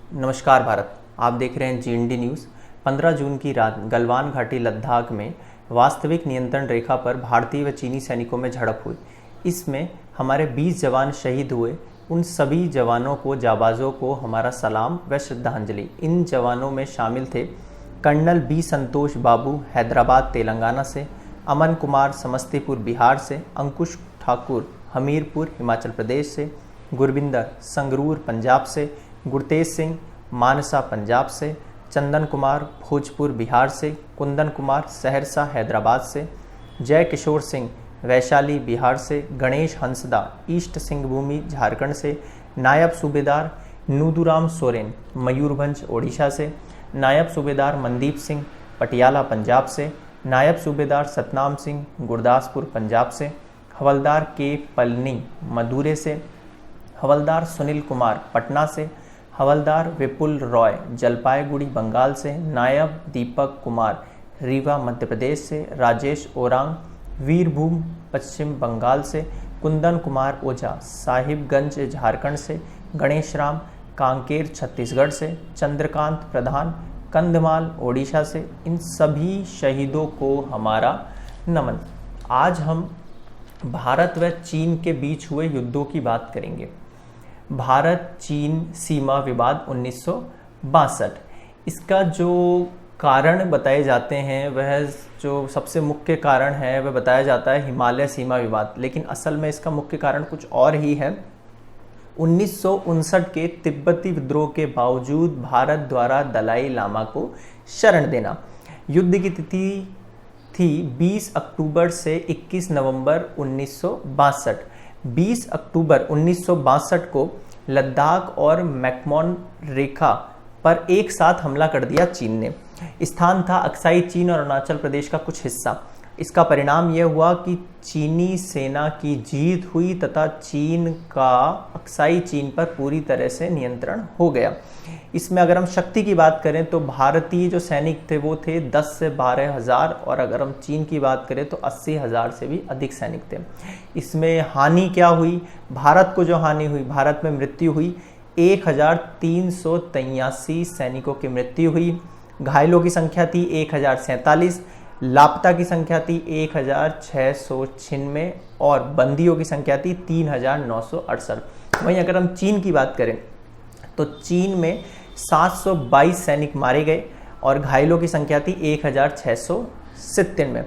नमस्कार भारत। आप देख रहे हैं जीएनडी न्यूज़। 15 जून की रात गलवान घाटी लद्दाख में वास्तविक नियंत्रण रेखा पर भारतीय व चीनी सैनिकों में झड़प हुई। इसमें हमारे 20 जवान शहीद हुए। उन सभी जवानों को, जाबाजों को हमारा सलाम व श्रद्धांजलि। इन जवानों में शामिल थे कर्नल बी संतोष बाबू हैदराबाद तेलंगाना से, अमन कुमार समस्तीपुर बिहार से, अंकुश ठाकुर हमीरपुर हिमाचल प्रदेश से, गुरविंदर संगरूर पंजाब से, गुरतेज सिंह मानसा पंजाब से, चंदन कुमार भोजपुर बिहार से, कुंदन कुमार सहरसा हैदराबाद से, जय किशोर सिंह वैशाली बिहार से, गणेश हंसदा ईस्ट सिंहभूमि झारखंड से, नायब सूबेदार नूदुराम सोरेन मयूरभंज ओडिशा से, नायब सूबेदार मनदीप सिंह पटियाला पंजाब से, नायब सूबेदार सतनाम सिंह गुरदासपुर पंजाब से, हवलदार के पलनी मदुरै से, हवलदार सुनील कुमार पटना से, हवलदार विपुल रॉय जलपाईगुड़ी बंगाल से, नायब दीपक कुमार रीवा मध्य प्रदेश से, राजेश ओरांग वीरभूम पश्चिम बंगाल से, कुंदन कुमार ओझा साहिबगंज झारखंड से, गणेश राम कांकेर छत्तीसगढ़ से, चंद्रकांत प्रधान कंधमाल ओडिशा से। इन सभी शहीदों को हमारा नमन। आज हम भारत व चीन के बीच हुए युद्धों की बात करेंगे। भारत चीन सीमा विवाद 1962। इसका जो कारण बताए जाते हैं, वह जो सबसे मुख्य कारण है वह बताया जाता है हिमालय सीमा विवाद, लेकिन असल में इसका मुख्य कारण कुछ और ही है। 1959 के तिब्बती विद्रोह के बावजूद भारत द्वारा दलाई लामा को शरण देना। युद्ध की तिथि थी 20 अक्टूबर से 21 नवंबर 1962। 20 अक्टूबर 1962 को लद्दाख और मैकमोहन रेखा पर एक साथ हमला कर दिया चीन ने। स्थान था अक्साई चीन और अरुणाचल प्रदेश का कुछ हिस्सा। इसका परिणाम यह हुआ कि चीनी सेना की जीत हुई तथा चीन का अक्साई चीन पर पूरी तरह से नियंत्रण हो गया। इसमें अगर हम शक्ति की बात करें तो भारतीय जो सैनिक थे वो थे 10 से 12 हज़ार, और अगर हम चीन की बात करें तो 80 हज़ार से भी अधिक सैनिक थे। इसमें हानि क्या हुई? भारत को जो हानि हुई, भारत में मृत्यु हुई 1383 सैनिकों की मृत्यु हुई। घायलों की संख्या थी 1047, लापता की संख्या थी 1696 और बंदियों की संख्या थी 3968। वहीं अगर हम चीन की बात करें तो चीन में 722 सैनिक मारे गए और घायलों की संख्या थी 1697।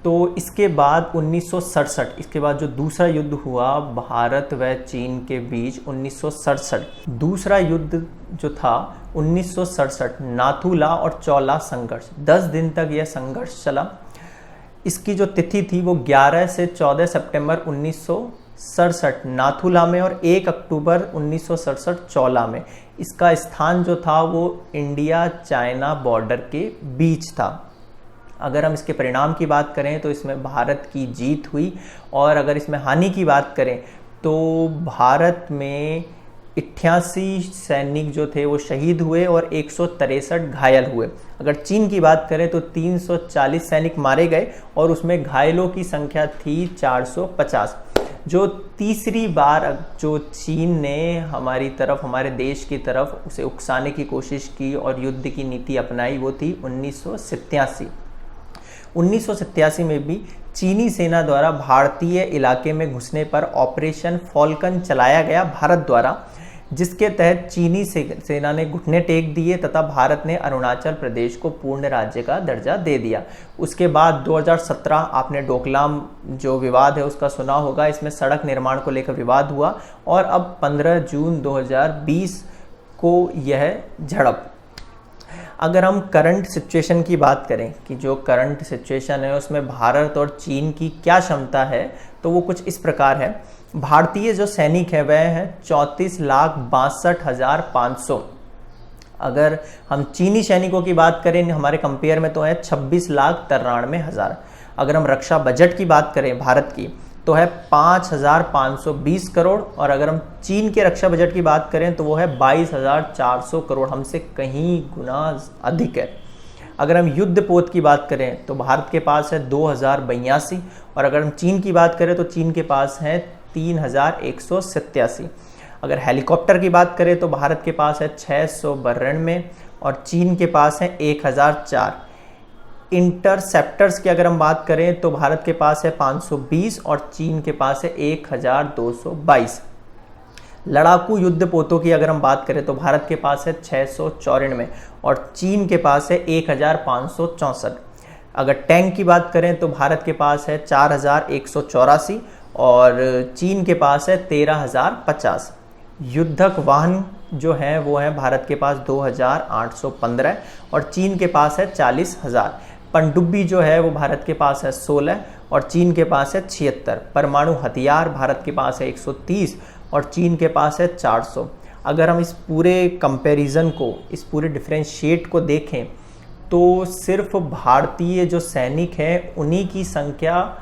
तो इसके बाद 1967, इसके बाद जो दूसरा युद्ध हुआ भारत व चीन के बीच 1967, दूसरा युद्ध जो था 1967 नाथुला और चौला संघर्ष, 10 दिन तक यह संघर्ष चला। इसकी जो तिथि थी वो 11 से 14 सितंबर 1967 नाथुला में और 1 अक्टूबर 1967 चौला में। इसका स्थान जो था वो इंडिया चाइना बॉर्डर के बीच था। अगर हम इसके परिणाम की बात करें तो इसमें भारत की जीत हुई, और अगर इसमें हानि की बात करें तो भारत में 88 सैनिक जो थे वो शहीद हुए और 163 घायल हुए। अगर चीन की बात करें तो 340 सैनिक मारे गए और उसमें घायलों की संख्या थी 450। जो तीसरी बार जो चीन ने हमारी तरफ, हमारे देश की तरफ उसे उकसाने की कोशिश की और युद्ध की नीति अपनाई वो थी 1987। 1987 में भी चीनी सेना द्वारा भारतीय इलाके में घुसने पर ऑपरेशन फॉल्कन चलाया गया भारत द्वारा, जिसके तहत चीनी सेना ने घुटने टेक दिए तथा भारत ने अरुणाचल प्रदेश को पूर्ण राज्य का दर्जा दे दिया। उसके बाद 2017 आपने डोकलाम जो विवाद है उसका सुना होगा। इसमें सड़क निर्माण को लेकर विवाद हुआ और अब 15 जून 2020 को यह झड़प। अगर हम करंट सिचुएशन की बात करें कि जो करंट सिचुएशन है उसमें भारत और चीन की क्या क्षमता है, तो वो कुछ इस प्रकार है। भारतीय जो सैनिक है वह है 34,62,500। अगर हम चीनी सैनिकों की बात करें हमारे कंपेयर में तो है 26,93,000। अगर हम रक्षा बजट की बात करें भारत की तो है 5,520 करोड़, और अगर हम चीन के रक्षा बजट की बात करें तो वो है 22,400 करोड़, हमसे कहीं गुना अधिक है। अगर हम युद्ध पोत की बात करें तो भारत के पास है 2,082, और अगर हम चीन की बात करें तो चीन के पास है 3,187। अगर हेलीकॉप्टर की बात करें तो भारत के पास है 692 और चीन के पास है 1004। इंटरसेप्टर्स की अगर हम बात करें तो भारत के पास है 520 और चीन के पास है 1222। लड़ाकू युद्धपोतों की अगर हम बात करें तो भारत के पास है 694 और चीन के पास है 1564। अगर टैंक की बात करें तो भारत के पास है 4184 और चीन के पास है 13050। युद्धक वाहन जो हैं वो हैं भारत के पास 2815 और चीन के पास है 40,000। पनडुब्बी जो है वो भारत के पास है 16 और चीन के पास है 76। परमाणु हथियार भारत के पास है 130 और चीन के पास है 400। अगर हम इस पूरे कंपैरिजन को, इस पूरे डिफरेंशिएट को देखें तो सिर्फ भारतीय जो सैनिक हैं उन्हीं की संख्या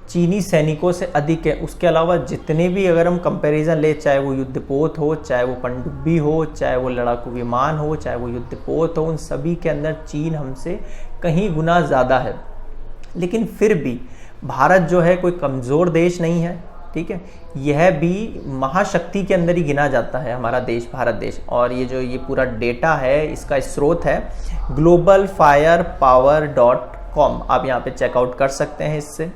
चीनी सैनिकों से अधिक है। उसके अलावा जितने भी अगर हम कंपैरिजन ले, चाहे वो युद्धपोत हो, चाहे वो पनडुब्बी हो, चाहे वो लड़ाकू विमान हो, चाहे वो युद्धपोत हो, उन सभी के अंदर चीन हमसे कहीं गुना ज़्यादा है। लेकिन फिर भी भारत जो है कोई कमज़ोर देश नहीं है, ठीक है। यह भी महाशक्ति के अंदर ही गिना जाता है हमारा देश, भारत देश। और ये पूरा डेटा है, इसका स्रोत है globalfirepower.com। आप यहाँ पे चेकआउट कर सकते हैं इससे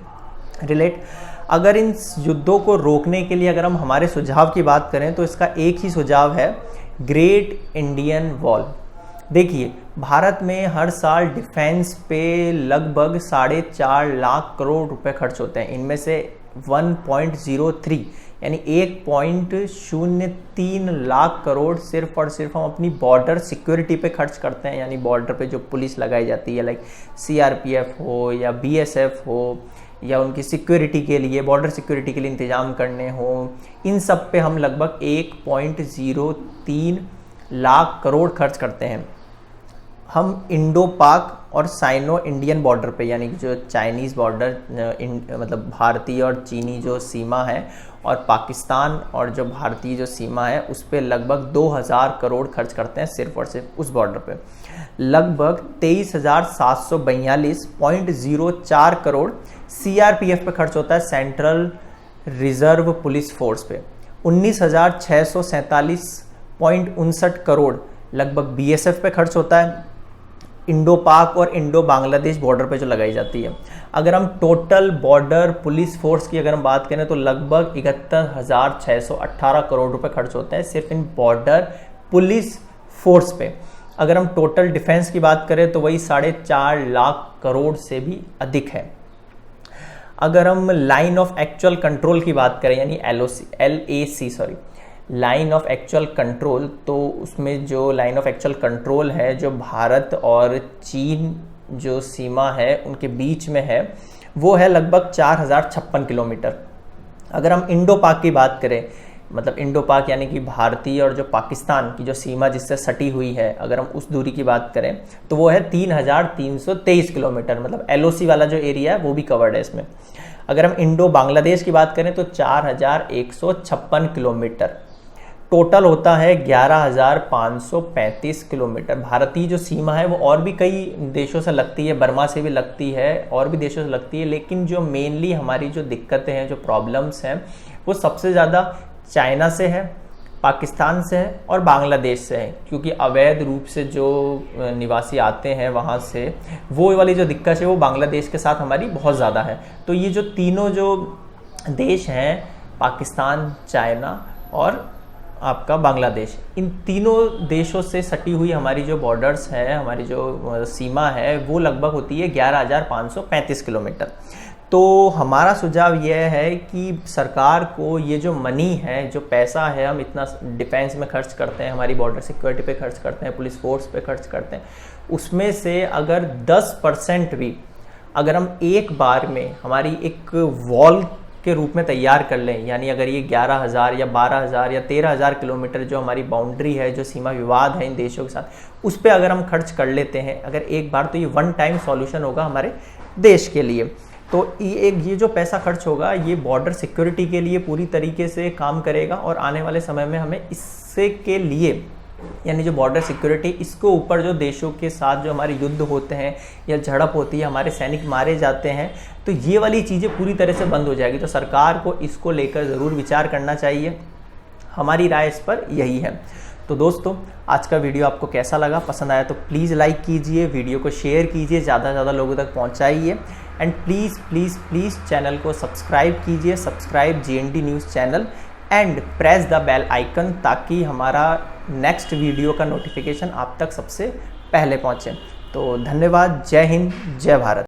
रिलेट। अगर इन युद्धों को रोकने के लिए अगर हम हमारे सुझाव की बात करें तो इसका एक ही सुझाव है, ग्रेट इंडियन वॉल। देखिए, भारत में हर साल डिफेंस पे लगभग 4.5 लाख करोड़ रुपए खर्च होते हैं। इनमें से 1.03 यानी 1.03 लाख करोड़ सिर्फ और सिर्फ हम अपनी बॉर्डर सिक्योरिटी पे खर्च करते हैं। यानी बॉर्डर पे जो पुलिस लगाई जाती है, लाइक CRPF हो या BSF हो, या उनकी सिक्योरिटी के लिए, बॉर्डर सिक्योरिटी के लिए इंतजाम करने हो, इन सब पे हम लगभग 1.03 लाख करोड़ खर्च करते हैं। हम इंडो पाक और साइनो इंडियन बॉर्डर पे, यानी कि जो चाइनीज़ बॉर्डर, मतलब भारतीय और चीनी जो सीमा है, और पाकिस्तान और जो भारतीय जो सीमा है, उस पे लगभग 2000 करोड़ खर्च करते हैं सिर्फ और सिर्फ उस बॉर्डर पे। लगभग 23,742.04 करोड़ CRPF पे खर्च होता है, सेंट्रल रिजर्व पुलिस फोर्स पे। 19,647.59 करोड़ लगभग BSF पे खर्च होता है, इंडो पाक और इंडो बांग्लादेश बॉर्डर पे जो लगाई जाती है। अगर हम टोटल बॉर्डर पुलिस फोर्स की अगर हम बात करें तो लगभग 71,618 करोड़ रुपए खर्च होते हैं सिर्फ इन बॉर्डर पुलिस फोर्स पे। अगर हम टोटल डिफेंस की बात करें तो वही 4.5 लाख करोड़ से भी अधिक है। अगर हम लाइन ऑफ एक्चुअल कंट्रोल की बात करें, यानी LAC line of actual control, तो उसमें जो लाइन ऑफ एक्चुअल कंट्रोल है जो भारत और चीन जो सीमा है उनके बीच में है, वो है लगभग 4056 किलोमीटर। अगर हम इंडो पाक की बात करें, मतलब इंडो पाक यानी कि भारतीय और जो पाकिस्तान की जो सीमा जिससे सटी हुई है, अगर हम उस दूरी की बात करें तो वो है 3323 किलोमीटर। मतलब LOC वाला जो एरिया है वो भी कवर्ड है इसमें। अगर हम इंडो बांग्लादेश की बात करें तो 4156 किलोमीटर। टोटल होता है 11,535 किलोमीटर। भारतीय जो सीमा है वो और भी कई देशों से लगती है, बर्मा से भी लगती है, और भी देशों से लगती है, लेकिन जो मेनली हमारी जो दिक्कतें हैं, जो प्रॉब्लम्स हैं, वो सबसे ज़्यादा चाइना से है, पाकिस्तान से है और बांग्लादेश से है। क्योंकि अवैध रूप से जो निवासी आते हैं वहाँ से, वो वाली जो दिक्कत है वो बांग्लादेश के साथ हमारी बहुत ज़्यादा है। तो ये जो तीनों जो देश हैं, पाकिस्तान, चाइना और आपका बांग्लादेश, इन तीनों देशों से सटी हुई हमारी जो बॉर्डर्स है, हमारी जो सीमा है, वो लगभग होती है 11,535 किलोमीटर। तो हमारा सुझाव यह है कि सरकार को ये जो मनी है, जो पैसा है, हम इतना डिफेंस में खर्च करते हैं, हमारी बॉर्डर सिक्योरिटी पे खर्च करते हैं, पुलिस फोर्स पे खर्च करते हैं, उसमें से अगर 10% भी अगर हम एक बार में हमारी एक वॉल के रूप में तैयार कर लें, यानी अगर ये 11,000 या 12,000 या 13,000 किलोमीटर जो हमारी बाउंड्री है, जो सीमा विवाद है इन देशों के साथ, उस पर अगर हम खर्च कर लेते हैं अगर एक बार, तो ये वन टाइम सॉल्यूशन होगा हमारे देश के लिए। तो ये जो पैसा खर्च होगा ये बॉर्डर सिक्योरिटी के लिए पूरी तरीके से काम करेगा, और आने वाले समय में हमें इससे के लिए, यानी जो बॉर्डर सिक्योरिटी, इसके ऊपर जो देशों के साथ जो हमारे युद्ध होते हैं या झड़प होती है, हमारे सैनिक मारे जाते हैं, तो ये वाली चीज़ें पूरी तरह से बंद हो जाएगी। तो सरकार को इसको लेकर ज़रूर विचार करना चाहिए। हमारी राय इस पर यही है। तो दोस्तों, आज का वीडियो आपको कैसा लगा, पसंद आया तो प्लीज़ लाइक कीजिए, वीडियो को शेयर कीजिए, ज़्यादा से ज़्यादा लोगों तक पहुंचाइए and please please please channel को सब्सक्राइब कीजिए, subscribe GND news channel and press the bell icon, ताकि हमारा नेक्स्ट वीडियो का नोटिफिकेशन आप तक सबसे पहले पहुंचे। तो धन्यवाद। जय हिंद, जय भारत।